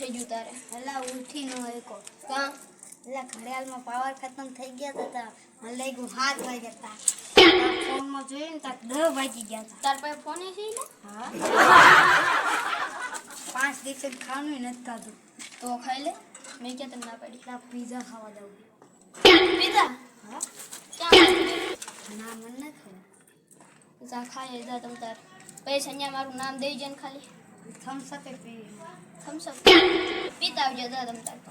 બીજું તારે એલા ઉઠી નો એકો કાં એલા ઘડિયાળમાં પાવર ખતમ થઈ ગયા હતા મને લાગ્યું 7 વાગ્યા હતા ફોનમાં જોઈને તો 10 વાગી ગયા હતા તાર પાસે ફોન છે ને હા 5 દિવસે ખાવાનું નથી ખાધું તો ખાઈ લે મેં ક્યાં તને ના પાડી ના પીઝા ખાવા દઉં પીઝા હા ક્યાં ના મને ન ખબર જા ખાઈ જા તમ તાર પૈસા અહીંયા મારું નામ દઈ જાય ને ખાલી થમ્સ અપ પી થમ્સ અપ પીતા આવજો જા તમ તાર તો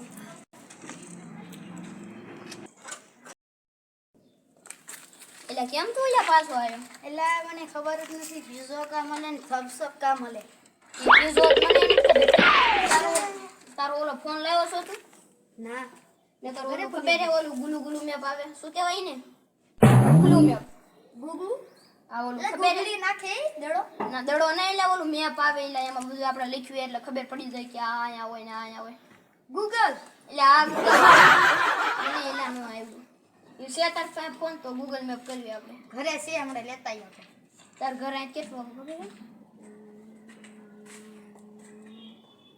એટલે કેમ તું અહીંયા પાછો આવ્યો એટલે મને ખબર જ નથી પીઝો કા મળે ને થમ્સ અપ કા મળે પીઝો તારો ઓલો ફોન લાવ્યો છો તું ના ને તારો ઓલો ખબર હે ઓલું ગુલુ ગુલુ મેપ આવે શું કહેવાય ને ગુલુ મેપ ગુગુ આ ઓલું એટલે ખબર ગુગલી નાખે દડો ના દડો ના એટલે ઓલું મેપ આવે એટલે એમાં બધું આપણે લખ્યું એટલે ખબર પડી જાય કે આ અહીંયા હોય ને આ અહીંયા હોય ગૂગલ એટલે આ મને એલા નો આવ્યું એ છે તાર પાસે ફોન તો ગૂગલ મેપ કરવી આપણે ઘરે છે હમણાં લેતા આવ્યો આપણે તાર ઘર અહીં કેટલું ખબર હે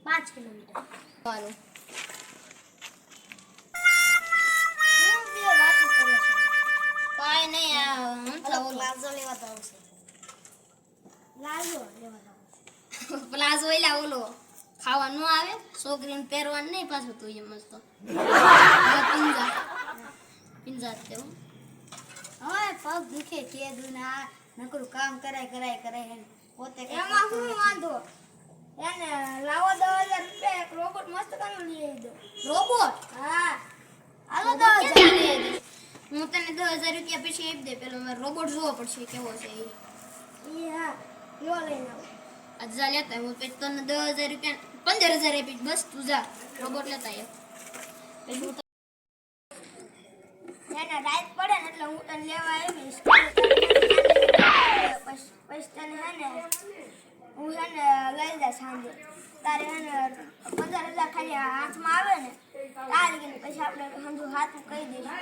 5 કિલોમીટર સારું હું બે વાત કરું છું કાંઈ નહીં આ ઓલો પ્લાઝો લેવા તો આવશે લાવ્યો લેવા તો પ્લાઝો એલા ઓલો ખાવા ન આવે છોકરીને પહેરવાનું નહીં પાછું તું એમ મસ્ત પિંજા પિંજા તેવું હવે પગ દુખે કે દુના નકરું કામ કરાય હે પોતે એમાં શું વાંધો એને લાવો 10,000 રૂપિયા એક રોબોટ મસ્ત કાનો લઈ આવી દો રોબોટ હા હાલો 10,000 હું તને 10,000 રૂપિયા પછી આપી દે પેલો મારે રોબોટ જોવો પડશે કેવો છે એ હા યો લઈને આવો આજ જા લેતા હું પછી તને 10,000 રૂપિયા 15,000 આપીશ બસ તું જા રોબોટ લેતા આવ પછી હું એને રાત પડે ને એટલે હું તને લેવા આવીશ પછી તને હે ને હું હે ને લઈ જા સાંજે તારે હે ને 15,000 ખાલી હાથમાં આવે ને તારે કે પછી આપણે સમજો હાથમાં કહી દઈશું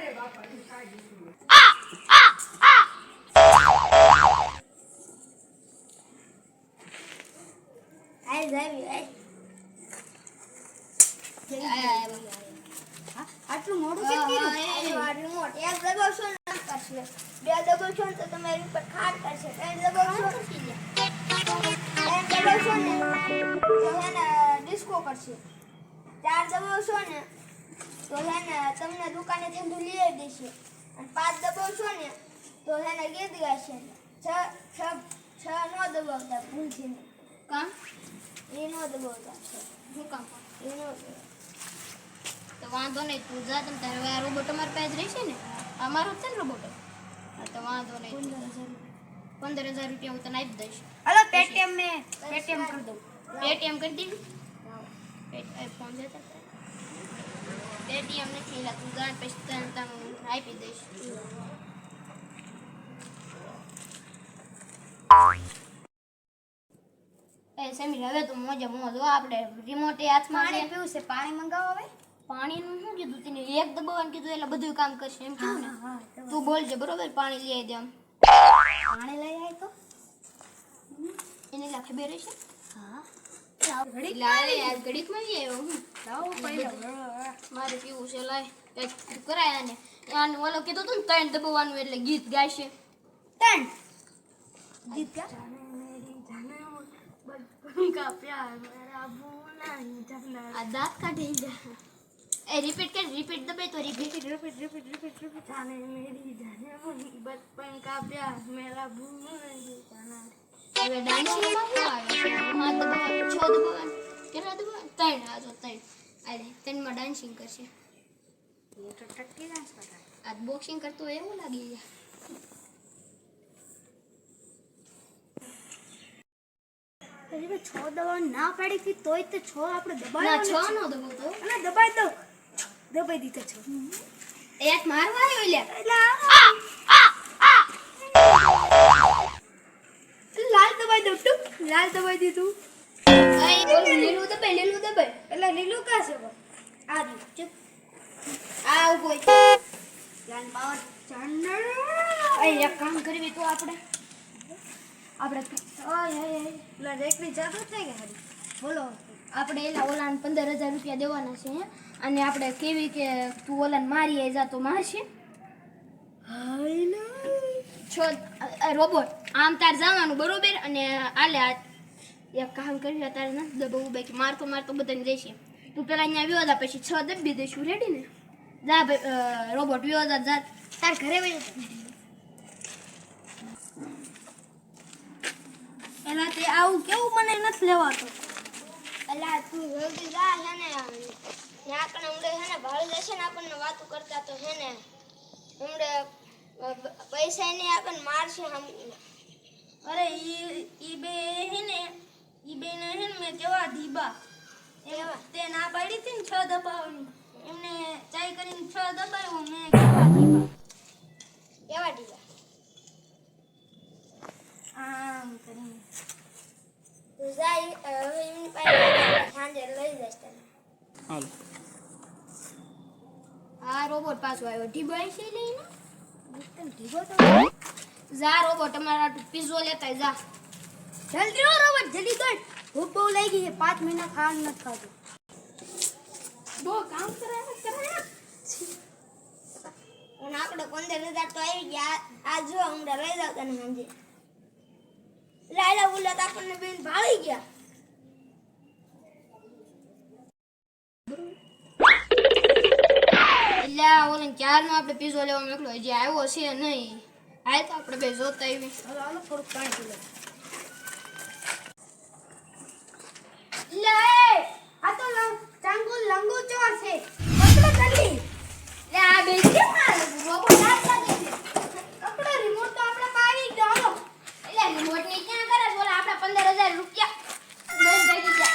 આઈ જાવી આટલું મોડું કેમ કર્યું રિમોટ એક દબાવશો ને કામ કરશે બે દબાવશો ને તો તમારી ઉપર ખાટ કરશે ત્રણ દબાવશો ને તો એને ડિસ્કો કરશે ચાર દબાવશો ને તો એને તમને દુકાને ઠંડુ લઈ આવી દેશે અને 5 દબાવશો ને તો એને ગીત ગાશે 6 નો દબાવતા ભૂલથી કામ એ નો દબાવતા શું કામ એ નો તો વાંધો નહીં તું જા તમ તારે હવે આ રોબોટ અમારી પાસે રહેશે ને અમારો છે ને રોબોટ હા તો વાંધો નહીં 15,000 રૂપિયા હું તને આપી દઈશ हेलो पेटीएम कर दो પેટીએમ કરી દીધું ફોન દેતા પેટીએમ નથી લા તું જા પછી તને આપી દઈશ એ સમીર હવે તો મોજ હો આપણે રિમોટ હાથમાં पानी पीવું છે પાણી મંગાવો હવે પાણીનું શું કીધું તને એક દબાવવાનું કીધું એટલે બધું કામ કરશે એમ કીધું ને તું બોલજે બરોબર પાણી લઈ આવી દે આમ પાણી લઈ આય તો એને લા ખબર હશે હા એટલે આ ઘડીકમાં લઈ આવ્યો હું લાવો પહેલા મારે પીવું છે લાય કંઈક કરાય આને આને ઓલો કીધું તું ને 3 દબાવવાનું એટલે ગીત ગાશે ટન ગીત કા का प्यार मेरा भूला नहीं जाना आ दांत काटे जा ए रिपीट दबे तो रिपीट जाने मेरी जाने बचपन का प्यार मेरा भूला नहीं जाना હવે ડાન્સિંગ માં શું આવે હાથ દબાવ 6 દબાવ કેટલા દબાવ 3 આ જો 3 આલે 3 માં ડાન્સિંગ કરશે એ તો ટટ્ટી ડાન્સ કરે આ બોક્સિંગ કરતો એવું લાગી જાય અરે 6 દવા ના પાડી થી તોય તો 6 આપણે દબાવ્યો ના 6 નો દબાવ તો અને દબાઈ દો દબાઈ દીધો 6 એક મારવા આવ્યો લે લાલ દબાઈ દો ટુક લાલ દબાઈ દીધું એ બોલ લીલું દબાઈ એટલે લીલું કા છે આ દી ચુપ આ ઉભો લાલ પાવર ચંડર એ એક કામ કરવી તો આપણે ઓય લા રેકડી જાદુ થઈ ગઈ બોલો આપણે એલા ઓલાને 15,000 રૂપિયા દેવાના છે હે? અને આપણે કેવી કે તું ઓલાને મારી આવી જા તો મારશે છો રોબોટ આમ તાર જવાનું બરોબર અને આલે આ એક કામ કરી તારે નથી દબાવવું બાકી મારતો બધાને જઈશે તું પેલા અહીંયા વ્યો જા પછી 6 દબી દઈશું રેડી ને જા ભાઈ રોબોટ વ્યો જા તાર ઘરે વઈ એના તે આવું કેવું મને નથી લેવાતો અલા તું જલ્દી જા હે ને ત્યાં કણે ઉડે હે ને ભાળી જશે ને આપણને વાતો કરતા તો હે ને ઉડે પૈસા નહીં આપણને મારશે હમ અરે ઈ બે હે ને મેં કેવા દીબા એવા તે ના પાડી હતી ને 6 દબાવવાની એમને ચાઈ કરીને 6 દબાવ્યું મેં કેવા દીબા એવા ડીલા આમ કરીને તું જાય હવે એમની પાસે સાંજે લઈ જઈશ તને હાલો આ રોબોટ પાછો આવ્યો ઢીબાઈ છે લઈને ઢીબો તો જા રોબોટ તમારા પીઝો લેતા જા જલ્દી રો રોબોટ જલ્દી કર ભૂખ બહુ લાગી છે 5 મહિના ખાવાનું નથી ખાધું બહુ કામ કરે અને આપણે 15,000 તો આવી ગયા આ જો હમણાં લઈ જાવ તને સાંજે લાયલા ઉલટ આપણને બેન ભાળી ગયા એટલે ઓલે ક્યારનો આપણે પીઝો લેવા મોકલો હજી આવ્યો છે નહીં હાલ તો આપણે બે જોતા આવી હાલો હાલો થોડુંક પાણી પી લો લે આ તો ચાંગુ લંગુ ચોર છે પકડો જલ્દી લે આ બે કેમ આ રોબોટ હાથ લાગે છે પકડો રિમોટ તો આપણે પાવી ગયો હાલો એટલે રિમોટ ની ક્યાં કરે બોલા આપણા 15,000 રૂપિયા બંધ થઈ ગયા